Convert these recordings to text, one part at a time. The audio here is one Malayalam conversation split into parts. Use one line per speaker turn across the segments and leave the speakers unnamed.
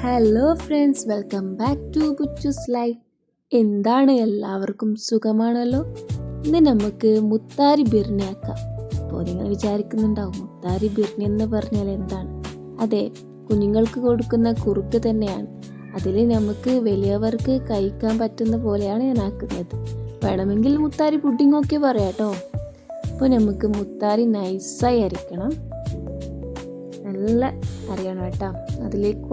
Hello friends, welcome back to Buchoos life. എന്താണ്, എല്ലാവർക്കും സുഖമാണല്ലോ. ഇന്ന് നമുക്ക് മുത്താരി ബിരിയാണി ആക്കാം. അപ്പോൾ നിങ്ങൾ വിചാരിക്കുന്നുണ്ടാവും, മുത്താരി ബിരിയാണി എന്ന് പറഞ്ഞാൽ എന്താണ്? അതെ, കുഞ്ഞുങ്ങൾക്ക് കൊടുക്കുന്ന കുറുക്ക് തന്നെയാണ്. അതിൽ നമുക്ക് വലിയവർക്ക് കഴിക്കാൻ പറ്റുന്ന പോലെയാണ് ഞാൻ ആക്കുന്നത്. വേണമെങ്കിൽ മുത്താരി പുഡിങ്ങൊക്കെ പറയാം കേട്ടോ. അപ്പോൾ നമുക്ക് മുത്താരി നൈസായി അരയ്ക്കണം, നല്ല അരിയണം കേട്ടോ. അതിലേക്ക്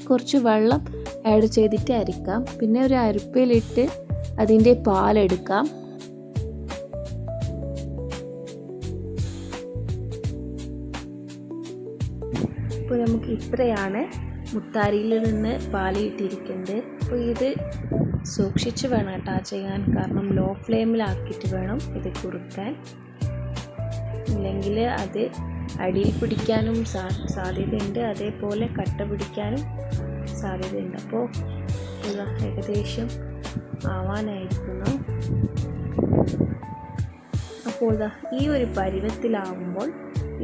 കുറച്ച് വെള്ളം ആഡ് ചെയ്തിട്ട് അരിക്കാം. പിന്നെ ഒരു അരിപ്പയിലിട്ട് അതിൻ്റെ പാലെടുക്കാം. ഇപ്പോൾ നമുക്ക് ഇത്രയാണ് മുത്താരിയിൽ നിന്ന് പാലിട്ടിരിക്കുന്നത്. അപ്പോൾ ഇത് സൂക്ഷിച്ച് വേണം കേട്ടോ ചെയ്യാൻ, കാരണം ലോ ഫ്ലെയിമിലാക്കിയിട്ട് വേണം ഇത് കുറുക്കാൻ. ഇല്ലെങ്കിൽ അത് അടിയിൽ പിടിക്കാനും സാധ്യതയുണ്ട്, അതേപോലെ കട്ട പിടിക്കാനും സാധ്യതയുണ്ട്. അപ്പോൾ ഏകദേശം ആവാനായിരിക്കുന്നു. അപ്പോൾ ഈ ഒരു പരുവത്തിലാവുമ്പോൾ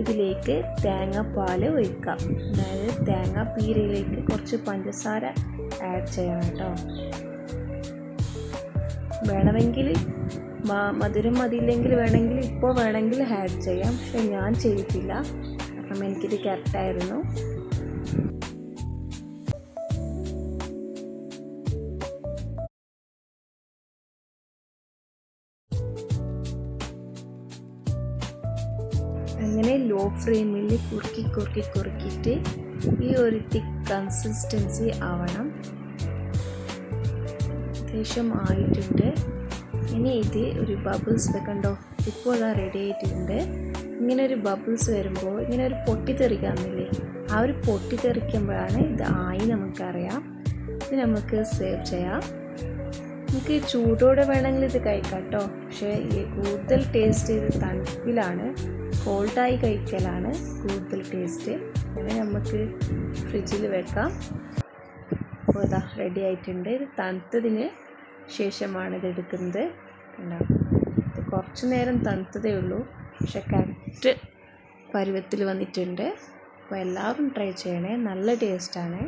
ഇതിലേക്ക് തേങ്ങാപ്പാൽ ഒഴിക്കാം. അതായത് തേങ്ങാപ്പീരയിലേക്ക് കുറച്ച് പഞ്ചസാര ആഡ് ചെയ്യണം കേട്ടോ. വേണമെങ്കിൽ മധുരം മതിയില്ലെങ്കിൽ വേണമെങ്കിൽ ഇപ്പോൾ വേണമെങ്കിൽ ആഡ് ചെയ്യാം, പക്ഷെ ഞാൻ ചെയ്തിട്ടില്ല, കാരണം എനിക്കിത് കറക്റ്റായിരുന്നു. അങ്ങനെ ലോ ഫ്ലെയിമിൽ കുറുക്കിയിട്ട് ഈ ഒരു തിക്ക് കൺസിസ്റ്റൻസി ആവണം. അത്യാവശ്യം ആയിട്ടുണ്ട്. ഇനി ഇത് ഒരു ബബിൾസ് കണ്ടോ, ഇപ്പോൾ റെഡി ആയിട്ടുണ്ട്. ഇങ്ങനെ ഒരു ബബിൾസ് വരുമ്പോൾ ഇങ്ങനെ ഒരു പൊട്ടിത്തെറിക്കാമെന്നില്ലേ, ആ ഒരു പൊട്ടിത്തെറിക്കുമ്പോഴാണ് ഇത് ആയി നമുക്കറിയാം. ഇത് നമുക്ക് സേവ് ചെയ്യാം. നമുക്ക് ചൂടോടെ വേണമെങ്കിൽ ഇത് കഴിക്കാം കേട്ടോ, പക്ഷേ കൂടുതൽ ടേസ്റ്റ് ഇത് തണുപ്പിലാണ്, കോൾഡായി കഴിക്കലാണ് കൂടുതൽ ടേസ്റ്റ്. അങ്ങനെ നമുക്ക് ഫ്രിഡ്ജിൽ വെക്കാം. അപ്പോൾ ഇതാ റെഡി ആയിട്ടുണ്ട്. ഇത് തണുത്തതിന് ശേഷമാണ് ഇത് എടുക്കുന്നത്. ഇത് കുറച്ച് നേരം തണുത്തതേ ഉള്ളൂ, പക്ഷെ കറക്റ്റ് പരുവത്തിൽ വന്നിട്ടുണ്ട്. അപ്പോൾ എല്ലാവരും ട്രൈ ചെയ്യണേ, നല്ല ടേസ്റ്റാണ്.